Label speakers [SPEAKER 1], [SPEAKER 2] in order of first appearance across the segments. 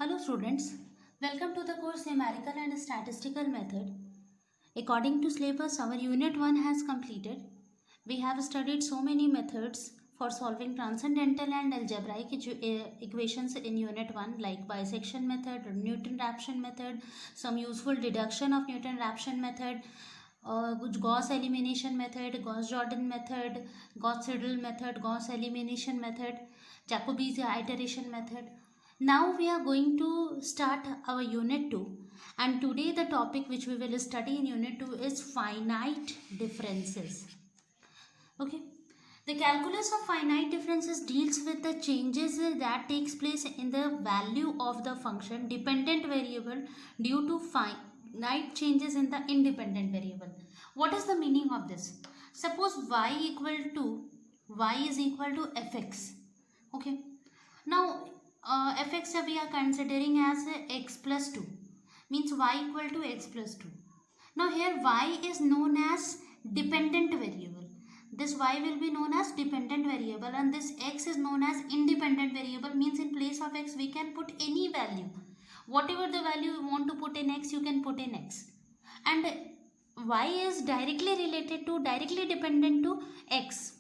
[SPEAKER 1] Hello students, welcome to the course Numerical and Statistical Method. According to syllabus, our unit 1 has completed. We have studied so many methods for solving transcendental and algebraic equations in unit 1 like bisection method, Newton-Raphson method, some useful deduction of Newton-Raphson method, Gauss elimination method, Gauss-Jordan method, Gauss-Seidel method, Gauss elimination method, Jacobi's iteration method. Now we are going to start our unit 2, and today the topic which we will study in unit 2 is finite differences. Okay. The calculus of finite differences deals with the changes that takes place in the value of the function dependent variable due to finite changes in the independent variable. What is the meaning of this? Suppose y is equal to fx. Okay. Now fx we are considering as x plus 2, means y equal to x plus 2. Now here y is known as dependent variable. This y will be known as dependent variable, and this x is known as independent variable, means in place of x we can put any value. Whatever the value you want to put in x, you can put in x. And y is directly dependent to x.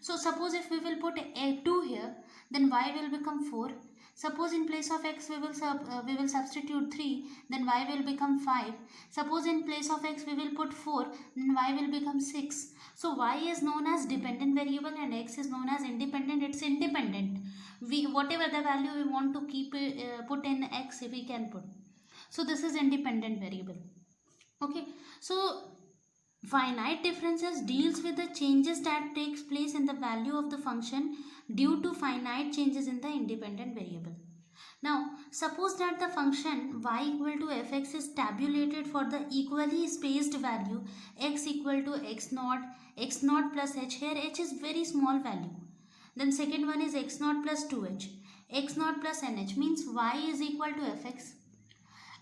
[SPEAKER 1] So suppose if we will put a 2 here, then y will become 4. Suppose in place of x we will substitute 3, then y will become 5. Suppose in place of x we will put 4, then y will become 6. So y is known as dependent variable and x is known as independent. It's independent. Whatever the value we want to keep put in x, we can put. So this is independent variable. Okay. So finite differences deals with the changes that takes place in the value of the function due to finite changes in the independent variable. Now, suppose that the function y equal to fx is tabulated for the equally spaced value x equal to x naught plus h. Here h is very small value. Then second one is x naught plus 2h, x naught plus nh, means y is equal to fx.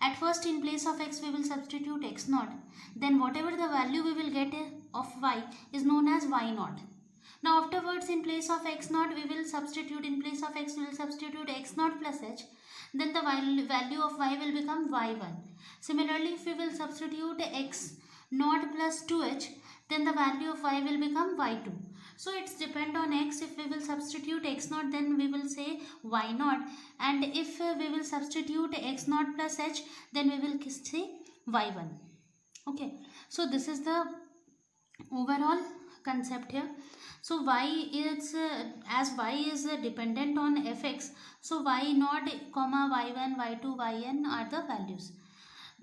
[SPEAKER 1] At first in place of x we will substitute x naught, then whatever the value we will get of y is known as y naught. Now afterwards in place of x naught we will substitute, in place of x we will substitute x naught plus h, then the value of y will become y1. Similarly if we will substitute x naught plus 2h, then the value of y will become y2. So it's depend on x. If we will substitute x naught, then we will say y naught, and if we will substitute x naught plus h, then we will say y1. Okay, so this is the overall concept here. So y is as y is dependent on fx, so y naught comma y1 y2 yn are the values.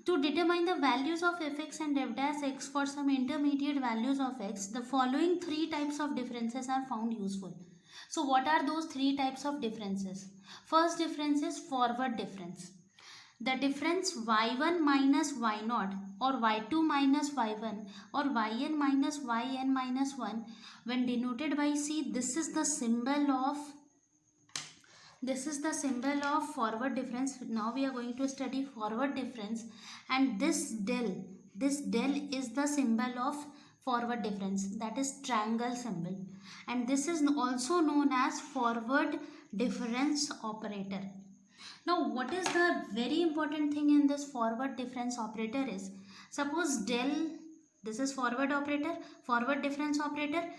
[SPEAKER 1] To determine the values of fx and f dash x for some intermediate values of x, the following three types of differences are found useful. So what are those three types of differences? First difference is forward difference. The difference y1 minus y0 or y2 minus y1 or yn minus yn minus 1, when denoted by c, this is the symbol of forward difference. Now we are going to study forward difference, and this del is the symbol of forward difference, that is triangle symbol, and this is also known as forward difference operator. Now what is the very important thing in this forward difference operator is, suppose del, this is forward difference operator.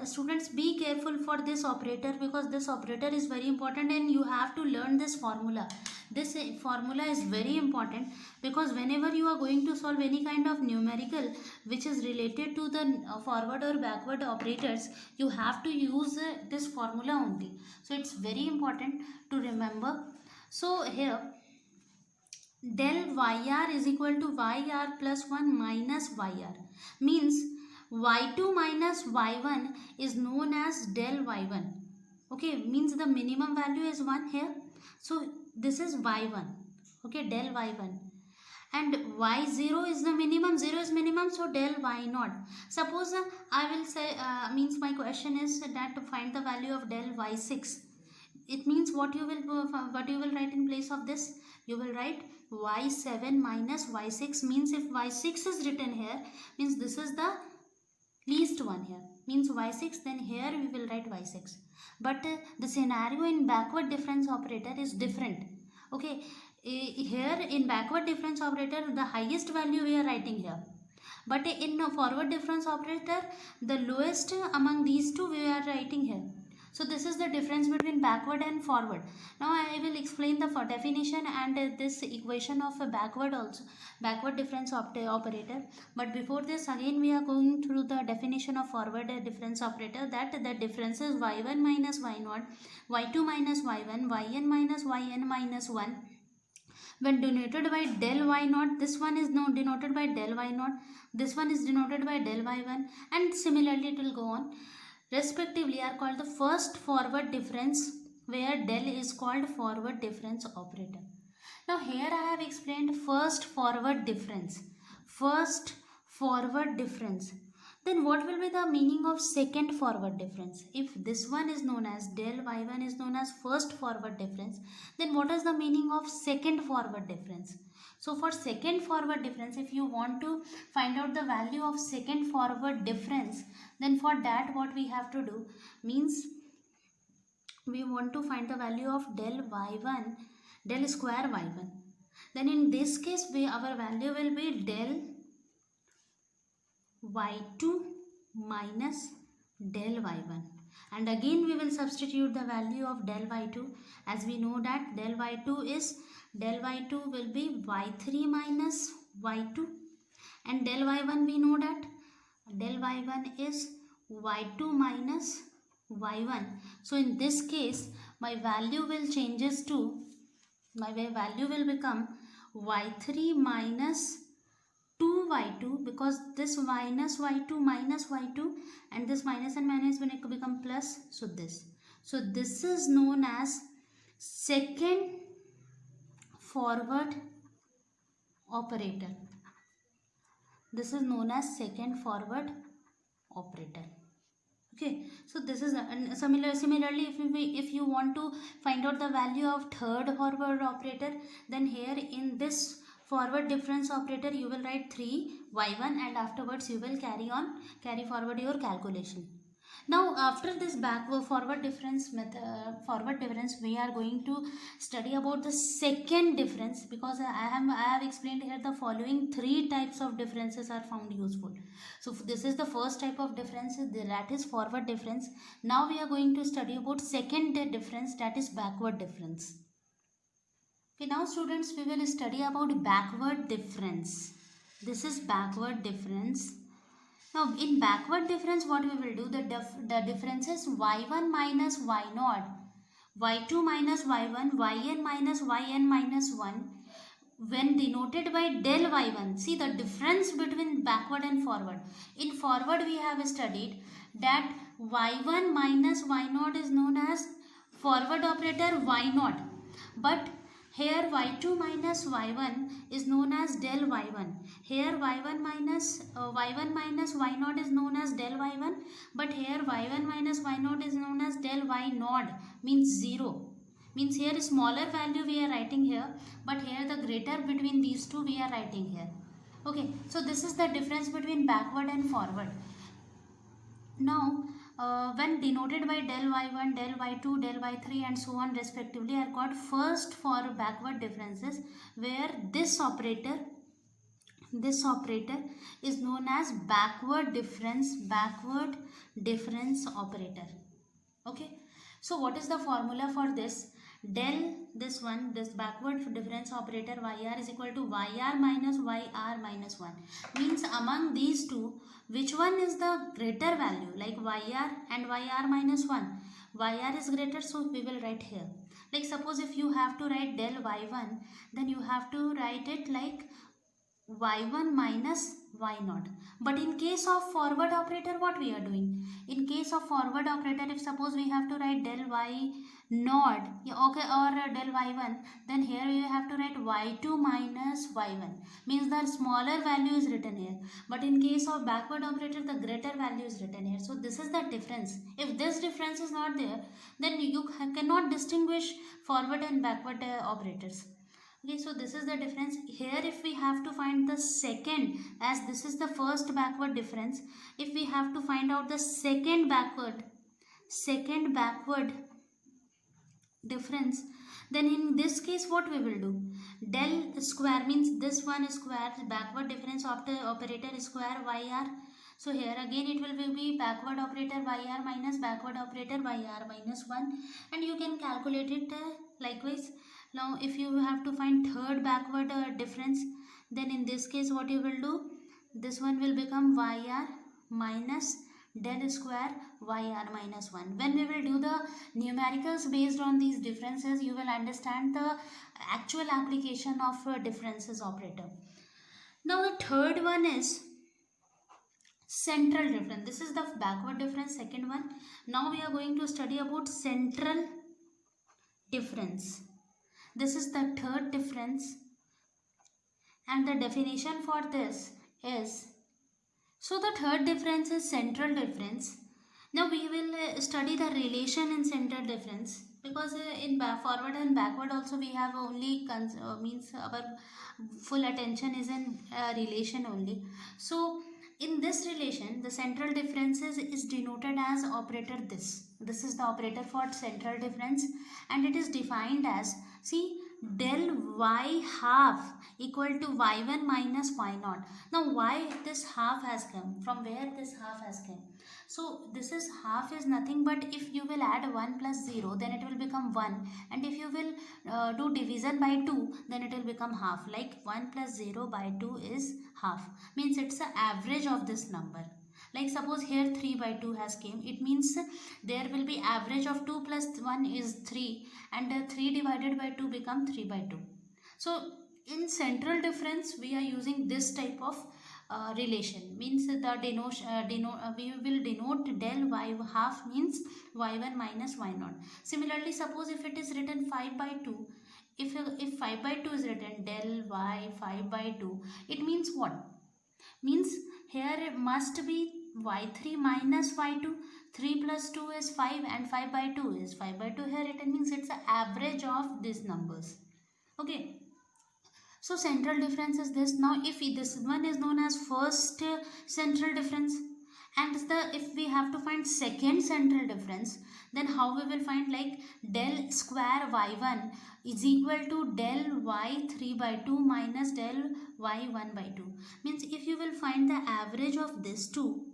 [SPEAKER 1] Students, be careful for this operator, because this operator is very important and you have to learn this formula. This formula is very important, because whenever you are going to solve any kind of numerical which is related to the forward or backward operators, you have to use this formula only. So it's very important to remember. So here del yr is equal to yr plus 1 minus yr, means y2 minus y1 is known as del y1. Okay, means the minimum value is 1 here, so this is y1. Okay, del y1, and y0 is the minimum, 0 is minimum, so del y0. Suppose I will say means my question is that to find the value of del y6. It means what you will write in place of this? You will write y7 minus y6, means if y6 is written here, means this is the least one here, means y6, then here we will write y6. But the scenario in backward difference operator is different. Okay, here in backward difference operator, the highest value we are writing here, but in a forward difference operator, the lowest among these two we are writing here. So this is the difference between backward and forward. Now I will explain the definition and this equation of a backward also, backward difference operator. But before this, again we are going through the definition of forward difference operator, that the difference is y1 minus y0, y2 minus y1, yn minus yn minus 1. When denoted by del y0, this one is now denoted by del y0, this one is denoted by del y1, and similarly it will go on. Respectively are called the first forward difference, where del is called forward difference operator. Now here I have explained first forward difference. First forward difference. Then what will be the meaning of second forward difference? If this one is known as del y1 is known as first forward difference, then what is the meaning of second forward difference? So for second forward difference, if you want to find out the value of second forward difference, then for that what we have to do means we want to find the value of del y1, del square y1. Then in this case our value will be del y2 minus del y1, and again we will substitute the value of del y2, as we know that del y2 will be y3 minus y2, and del y1 we know that del y1 is y2 minus y1. So in this case my value will become y3 minus 2y2, because this minus y2 and this minus and minus will become plus. So this is known as second forward operator. This is known as second forward operator. Okay, so this is similarly if you want to find out the value of third forward operator, then here in this forward difference operator you will write 3y1 and afterwards you will carry forward your calculation. Now after this forward difference we are going to study about the second difference, because I have explained here the following 3 types of differences are found useful. So this is the first type of difference, that is forward difference. Now we are going to study about second difference, that is backward difference. Okay, now students, we will study about backward difference. This is backward difference. Now in backward difference what we will do, the difference is y1 minus y0, y2 minus y1, yn minus yn minus 1, when denoted by del y1. See the difference between backward and forward. In forward we have studied that y1 minus y0 is known as forward operator y0, but here y2 minus y1 is known as del y1. Here y1 minus y0 is known as del y1, but here y1 minus y0 is known as del y0, means 0. Means here smaller value we are writing here, but here the greater between these two we are writing here. Okay, so this is the difference between backward and forward. Now when denoted by del y1, del y2, del y3 and so on respectively are called first for backward differences, where this operator is known as backward difference operator. Okay, so what is the formula for this? Del this backward difference operator yr is equal to yr minus 1, means among these two which one is the greater value, like yr and yr minus 1. Yr is greater, so we will write here. Like suppose if you have to write del y1, then you have to write it like y1 minus y0. But in case of forward operator, what we are doing? In case of forward operator, if suppose we have to write del y0, okay, or del y1, then here we have to write y2 minus y1, means the smaller value is written here. But in case of backward operator, the greater value is written here. So this is the difference. If this difference is not there, then you cannot distinguish forward and backward operators. Okay, so this is the difference. Here if we have to find the second, as this is the first backward difference, if we have to find out the second backward difference, Then in this case what we will do, del square means this one square, backward difference after operator square yr. So here again it will be backward operator yr minus backward operator yr minus 1, and you can calculate it likewise. Now if you have to find third backward difference, then in this case what you will do, this one will become yr minus del square yr minus 1. When we will do the numericals based on these differences, you will understand the actual application of differences operator. Now the third one is central difference. This is the backward difference, second one. Now we are going to study about central difference. This is the third difference, and the definition for this is, so the third difference is central difference. Now we will study the relation in central difference, because in forward and backward also we have only means our full attention is in relation only. So in this relation, the central differences is denoted as operator this. This is the operator for central difference, and it is defined as, see, del y half equal to y1 minus y0. Now why this half has come, from where this half has come? So this is half is nothing but if you will add 1 plus 0, then it will become 1, and if you will do division by 2, then it will become half. Like 1 plus 0 by 2 is half, means it's the average of this number. Like suppose here 3 by 2 has came, it means there will be average of 2 plus 1 is 3, and 3 divided by 2 become 3 by 2. So in central difference we are using this type of relation, means the we will denote del y half means y1 minus y0. Similarly, suppose if it is written 5 by 2, if 5 by 2 is written del y 5 by 2, it means what? Means here it must be y3 minus y2. 3 plus 2 is 5, and 5 by 2 is 5 by 2 here. It means it's the average of these numbers. Okay, so central difference is this. Now if this one is known as first central difference, and if we have to find second central difference, then how we will find? Like del square y1 is equal to del y3 by 2 minus del y1 by 2. Means if you will find the average of this two,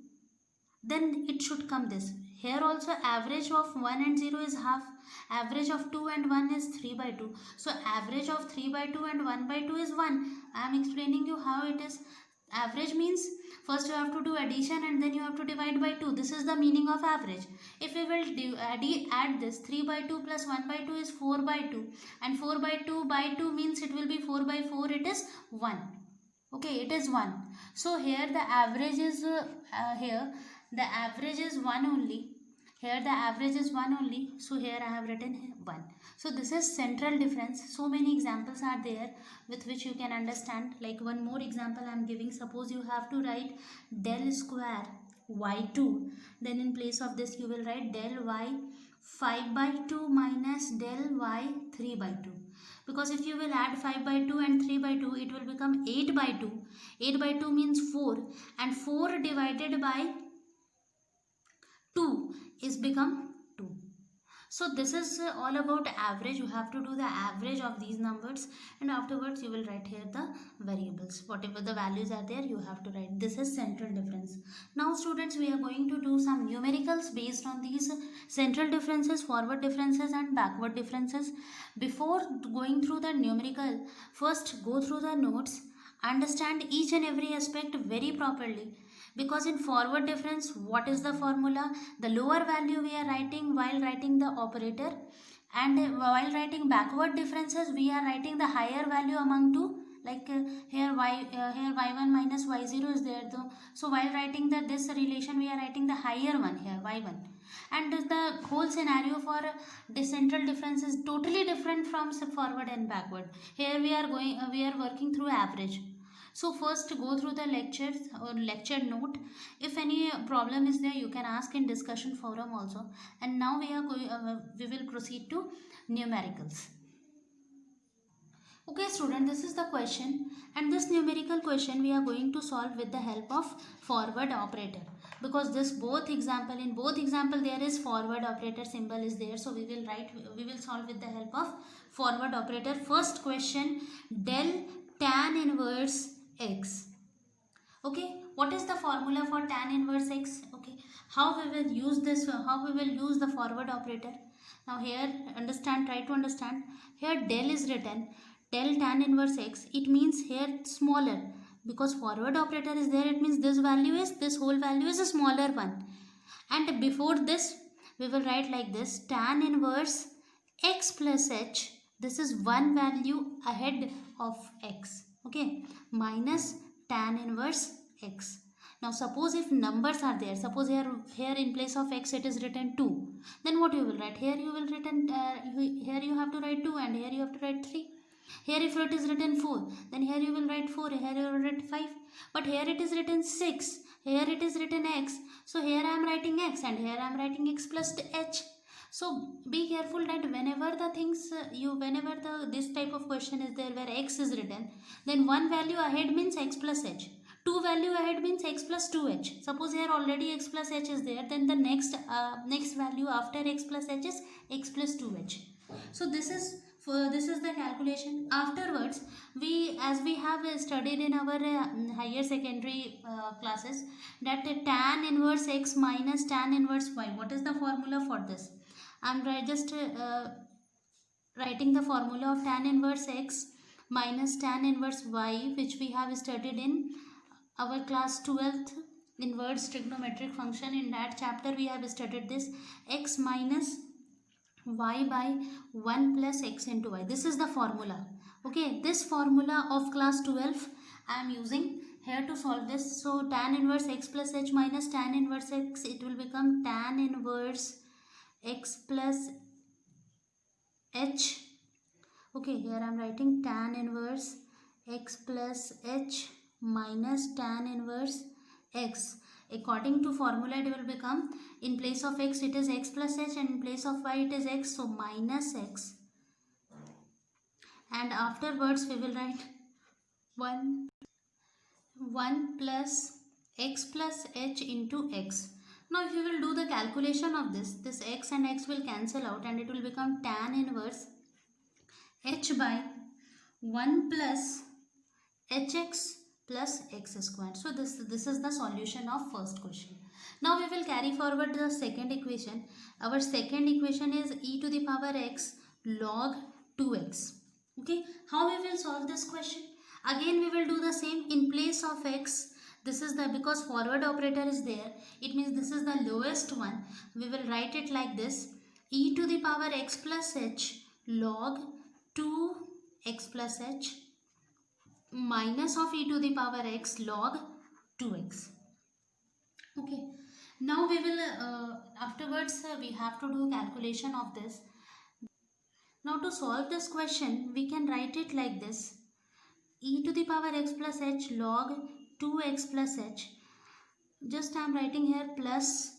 [SPEAKER 1] then it should come this. Here also average of 1 and 0 is half, average of 2 and 1 is 3 by 2. So average of 3 by 2 and 1 by 2 is 1. I am explaining you how it is. Average means first you have to do addition and then you have to divide by 2. This is the meaning of average. If we will add this, 3 by 2 plus 1 by 2 is 4 by 2, and 4 by 2 means it will be 4 by 4, it is 1. Okay, it is 1. So here the average is here the average is 1 only. Here the average is 1 only. So here I have written 1. So this is central difference. So many examples are there with which you can understand. Like one more example I am giving. Suppose you have to write del square y2. Then in place of this you will write del y 5 by 2 minus del y 3 by 2. Because if you will add 5 by 2 and 3 by 2, it will become 8 by 2. 8 by 2 means 4, and 4 divided by 2 is become 2. So this is all about average. You have to do the average of these numbers, and afterwards you will write here the variables. Whatever the values are there, you have to write. This is central difference. Now students, we are going to do some numericals based on these central differences, forward differences and backward differences. Before going through the numerical, first go through the notes, understand each and every aspect very properly. Because in forward difference, what is the formula? The lower value we are writing while writing the operator, and while writing backward differences we are writing the higher value among two. Like here y1 minus y0 is there though. So while writing this relation we are writing the higher one here, y1. And the whole scenario for the central difference is totally different from forward and backward. Here we are working through average. So first go through the lectures or lecture note. If any problem is there, you can ask in discussion forum also. And now we will proceed to numericals. Okay student, this is the question, and this numerical question we are going to solve with the help of forward operator. because this both example, in both example there is forward operator symbol is there, so we will solve with the help of forward operator. First question, del tan inverse x. Okay, what is the formula for tan inverse x? Okay, how we will use this, how we will use the forward operator. Now here understand, try to understand, here del is written, del tan inverse x, it means here smaller, because forward operator is there, it means this value is, this whole value is a smaller one, and before this we will write like this, tan inverse x plus h, this is one value ahead of x, okay, minus tan inverse x. Now suppose if numbers are there, suppose here in place of x it is written 2, then what you will write? Here you will written, here you have to write 2 and here you have to write 3. Here if it is written 4, then here you will write 4, here you will write 5. But here it is written 6, here it is written x. So here I am writing x and here I am writing x plus h. So be careful that whenever the things, whenever this type of question is there where x is written, then one value ahead means x plus h. Two value ahead means x plus 2h. Suppose here already x plus h is there, then the next value after x plus h is x plus 2h. So this is the calculation. Afterwards, as we have studied in our higher secondary classes, that tan inverse x minus tan inverse y. What is the formula for this? I am just writing the formula of tan inverse x minus tan inverse y, which we have studied in our class 12th, inverse trigonometric function. In that chapter we have studied this, x minus y by 1 plus x into y. This is the formula. Okay, this formula of class 12 I am using here to solve this. So tan inverse x plus h minus tan inverse x, it will become tan inverse x plus h. Okay, here I am writing tan inverse x plus h minus tan inverse x. According to formula it will become, in place of x it is x plus h and in place of y it is x, so minus x, and afterwards we will write 1 plus x plus h into x. Now if you will do the calculation of this x and x will cancel out and it will become tan inverse h by 1 plus hx plus x square. So this is the solution of first question. Now we will carry forward the second equation. Our second equation is e to the power x log 2x. Okay, how we will solve this question? Again we will do the same. In place of x, this is the, because forward operator is there, it means this is the lowest one. We will write it like this, e to the power x plus h log 2x plus h minus of e to the power x log 2x. Okay, now we will afterwards we have to do calculation of this. Now to solve this question we can write it like this, e to the power x plus h log 2x plus h. Just I am writing here plus,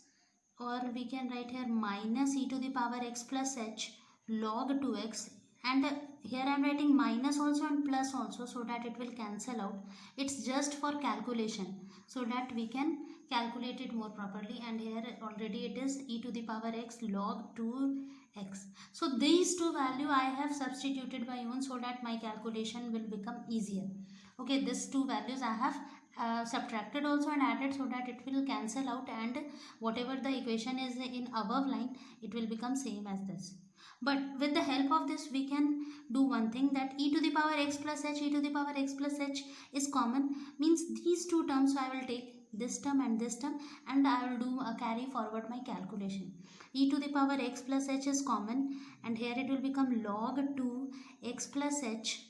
[SPEAKER 1] or we can write here minus e to the power x plus h log 2x, and here I am writing minus also and plus also, so that it will cancel out. It's just for calculation, so that we can calculate it more properly, and here already it is e to the power x log 2x. So these two value I have substituted by own, so that my calculation will become easier. Okay, these two values I have subtracted also and added, so that it will cancel out, and whatever the equation is in above line, it will become same as this. But with the help of this we can do one thing, that e to the power x plus h, e to the power x plus h is common, means these two terms I will take this term and this term, and I will do a carry forward my calculation. E to the power x plus h is common, and here it will become log 2 x plus h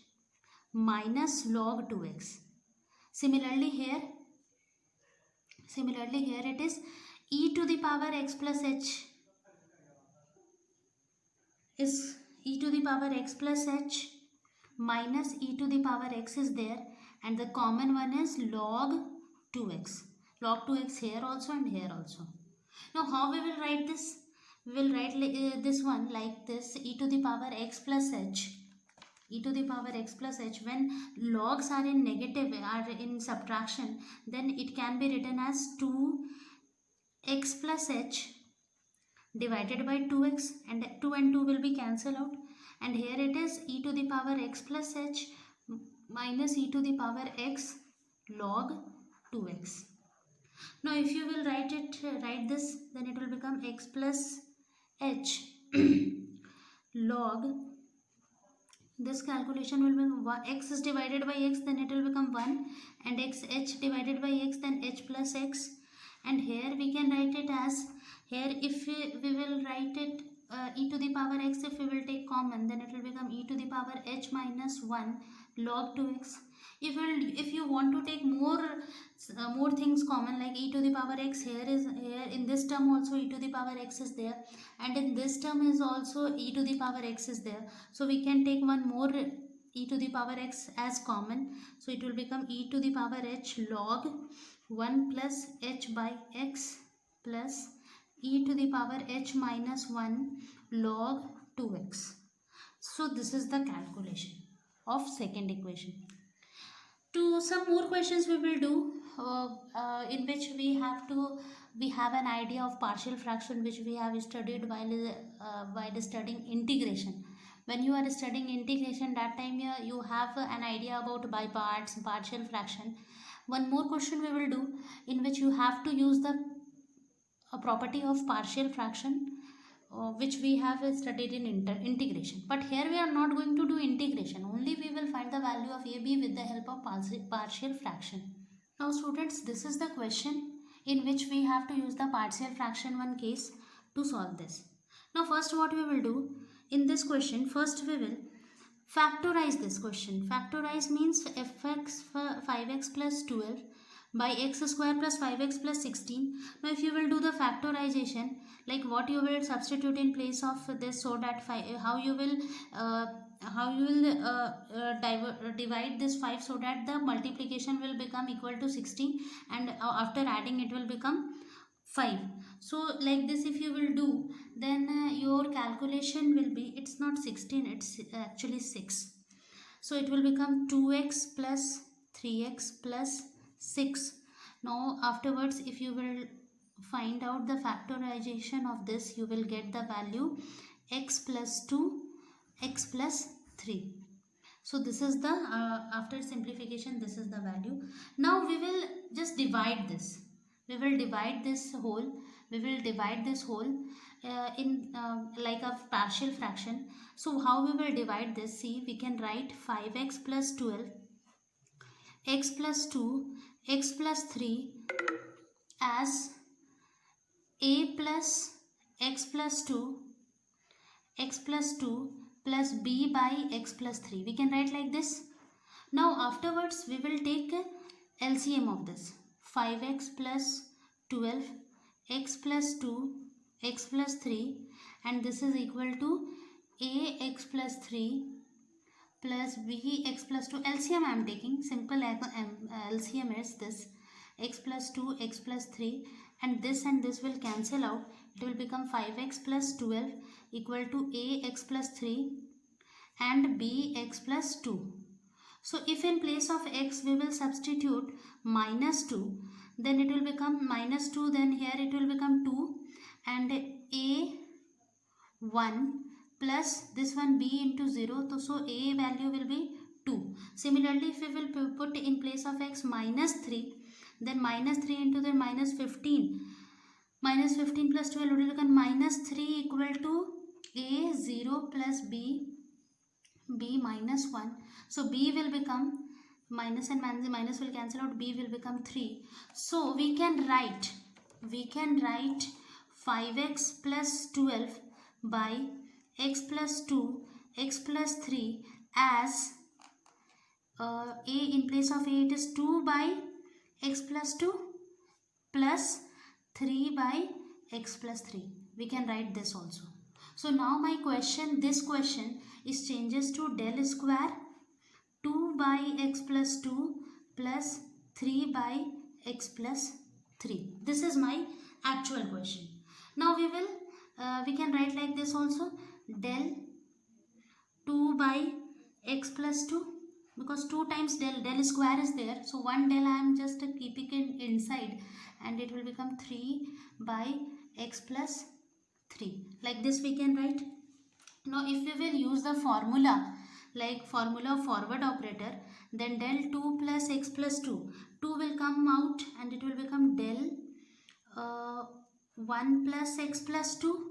[SPEAKER 1] minus log 2x. Similarly here it is e to the power x plus h is e to the power x plus h minus e to the power x is there, and the common one is log 2x. Log 2x here also and here also. Now how we will write this? We will write this one like this, e to the power x plus h. E to the power x plus h, when logs are in negative, are in subtraction, then it can be written as 2 x plus h divided by 2x, and 2 will be cancelled out, and here it is e to the power x plus h minus e to the power x log 2x. Now if you will write this, then it will become x plus h log, this calculation will be x is divided by x, then it will become 1, and x h divided by x, then h plus x, and here we can write it as, here if we will write it e to the power x, if we will take common, then it will become e to the power h minus 1 log 2x. If you want to take more things common, like e to the power x, here in this term also e to the power x is there, and in this term is also e to the power x is there, so we can take one more e to the power x as common, so it will become e to the power h log 1 plus h by x plus e to the power h minus 1 log 2x. So this is the calculation of second equation. To some more questions we will do, in which we have an idea of partial fraction, which we have studied while studying integration. When you are studying integration, that time you have an idea about by parts, partial fraction. One more question we will do, in which you have to use the property of partial fraction, which we have studied in integration. But here we are not going to do integration, only we will find the value of AB with the help of partial fraction. Now students, this is the question in which we have to use the partial fraction one case to solve this. Now first what we will do in this question, first we will factorize this question. Factorize means fx 5x plus 12 by x square plus 5x plus 16. Now if you will do the factorization, like what you will substitute in place of this, so that how you will divide this 5 so that the multiplication will become equal to 16, and after adding it will become 5. So like this if you will do, then your calculation will be, it's not 16, it's actually 6. So it will become 2x plus 3x plus 6. Now afterwards, if you will find out the factorization of this, you will get the value x plus 2, x plus 3. So this is the after simplification, this is the value. Now we will just divide this. We will divide this whole. We will divide this whole in like a partial fraction. So how we will divide this? See, we can write 5x plus 12, x plus 2, x plus 3 as a plus x plus 2, x plus 2 plus b by x plus 3. We can write like this. Now afterwards we will take LCM of this. 5x plus 12, x plus 2, x plus 3, and this is equal to a x plus 3 plus b x plus 2. LCM I am taking, simple LCM is this, x plus 2, x plus 3, and this will cancel out. It will become 5x plus 12 equal to a x plus 3 and b x plus 2. So if in place of x we will substitute minus 2, then it will become minus 2, then here it will become 2, and a 1 plus this one b into 0, so a value will be 2. Similarly, if we will put in place of x minus 3, then minus 3 into the minus 15. Minus 15 plus 12 will become minus 3 equal to a 0 plus b minus 1. So b will become minus and minus will cancel out, b will become 3. So we can write 5x plus 12 by x plus 2, x plus 3 as a in place of a it is 2 by x plus 2 plus 3 by x plus 3. We can write this also. So now my question, this question is changes to del square 2 by x plus 2 plus 3 by x plus 3. This is my actual question. Now we can write like this also, del 2 by x plus 2, because 2 times del square is there, so one del I am just keeping it inside, and it will become 3 by x plus 3. Like this we can write. Now if we will use the formula, like formula of forward operator, then del 2 plus x plus 2, 2 will come out and it will become del 1 plus x plus 2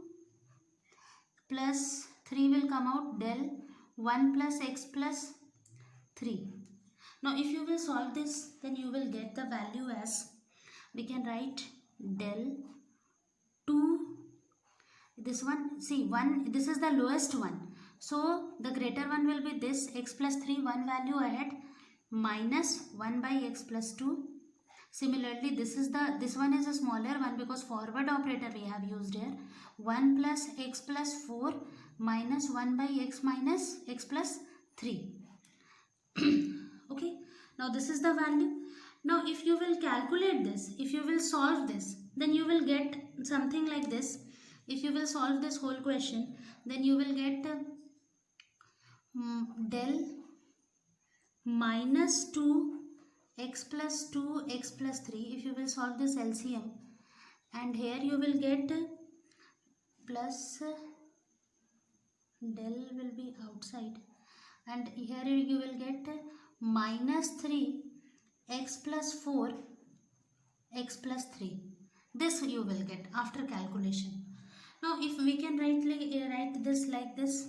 [SPEAKER 1] plus 3 will come out del 1 plus x plus 3. Now if you will solve this, then you will get the value as, we can write del 2, this one, see 1, this is the lowest one, so the greater one will be this x plus 3, one value ahead, minus 1 by x plus 2. Similarly, this one is a smaller one because forward operator we have used here. 1 plus x plus 4 minus 1 by x minus x plus 3. Okay, now this is the value. Now if you will calculate this, if you will solve this, then you will get something like this. If you will solve this whole question, then you will get del minus 2 x plus 2 x plus 3. If you will solve this LCM, and here you will get plus del will be outside, and here you will get minus 3 x plus 4 x plus 3. This you will get after calculation. Now if we can write this like this,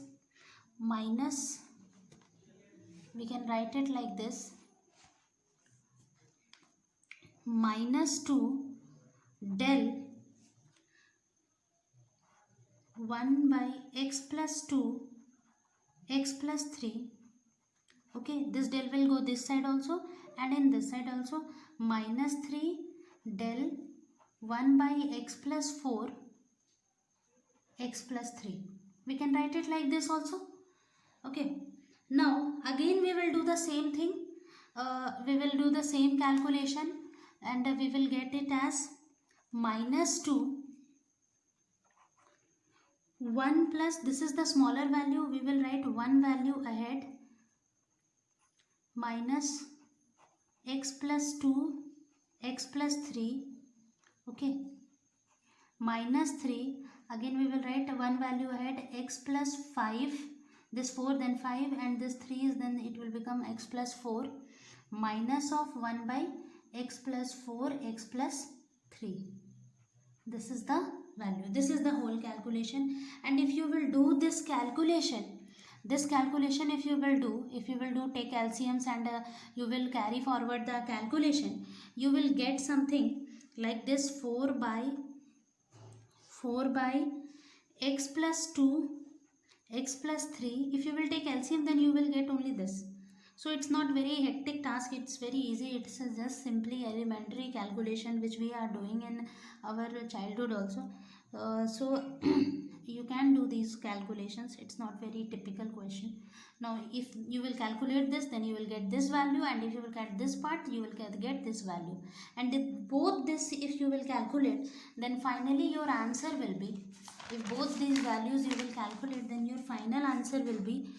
[SPEAKER 1] minus, we can write it like this, minus 2 del 1 by x plus 2 x plus 3. Okay, this del will go this side also and in this side also, minus 3 del 1 by x plus 4 x plus 3. We can write it like this also. Okay, now again we will do the same thing. We will do the same calculation and we will get it as minus 2 1 plus, this is the smaller value, we will write one value ahead, minus x plus 2 x plus 3. Okay, minus 3, again we will write one value ahead, x plus 5, this 4 then 5 and this 3 is, then it will become x plus 4, minus of 1 by x plus 4 x plus 3. This is the value, this is the whole calculation. And if you will do this calculation if you will do take LCMs and you will carry forward the calculation, you will get something like this, 4 by x plus 2 x plus 3. If you will take LCM, then you will get only this. So it's not very hectic task, it's very easy. It's just simply elementary calculation which we are doing in our childhood also. So you can do these calculations, it's not very typical question. Now if you will calculate this, then you will get this value, and if you will get this part, you will get this value. And if both this, if you will calculate, then finally your answer will be, if both these values you will calculate, then your final answer will be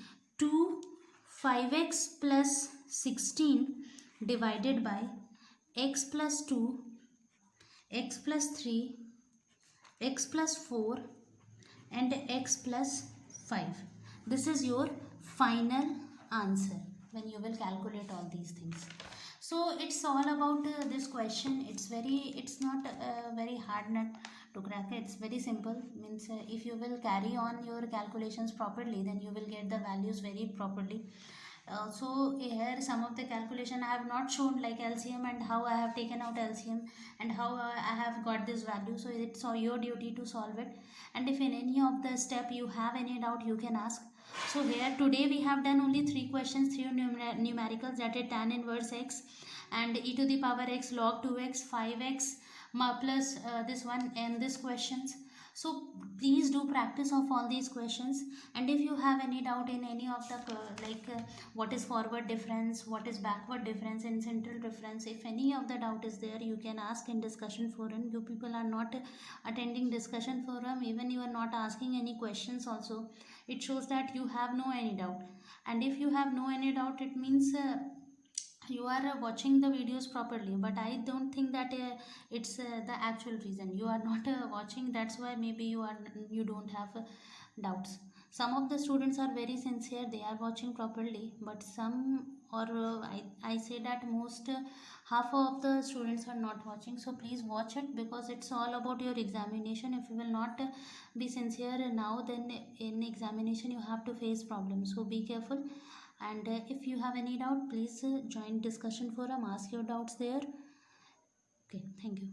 [SPEAKER 1] 5x plus 16 divided by x plus 2 x plus 3 x plus 4 and x plus 5. This is your final answer when you will calculate all these things. So it's all about this question. It's not very hard nut to crack. It's very simple. Means if you will carry on your calculations properly, then you will get the values very properly. So here some of the calculation I have not shown, like LCM and how I have taken out LCM and how I have got this value. So it's your duty to solve it. And if in any of the step you have any doubt, you can ask. So here today we have done only 3 questions, 3 numericals, that is tan inverse x and e to the power x log 2x 5x plus this one and this questions. So please do practice of all these questions. And if you have any doubt in any of the what is forward difference, what is backward difference and central difference, if any of the doubt is there, you can ask in discussion forum. You people are not attending discussion forum, even you are not asking any questions also. It shows that you have no any doubt. And if you have no any doubt, it means you are watching the videos properly, but I don't think that it's the actual reason you are not watching. That's why maybe you don't have doubts. Some of the students are very sincere, they are watching properly, but some, or I say that most half of the students are not watching. So please watch it, because it's all about your examination. If you will not be sincere now, then in examination you have to face problems. So be careful. And if you have any doubt, please join discussion forum, ask your doubts there. Okay, thank you.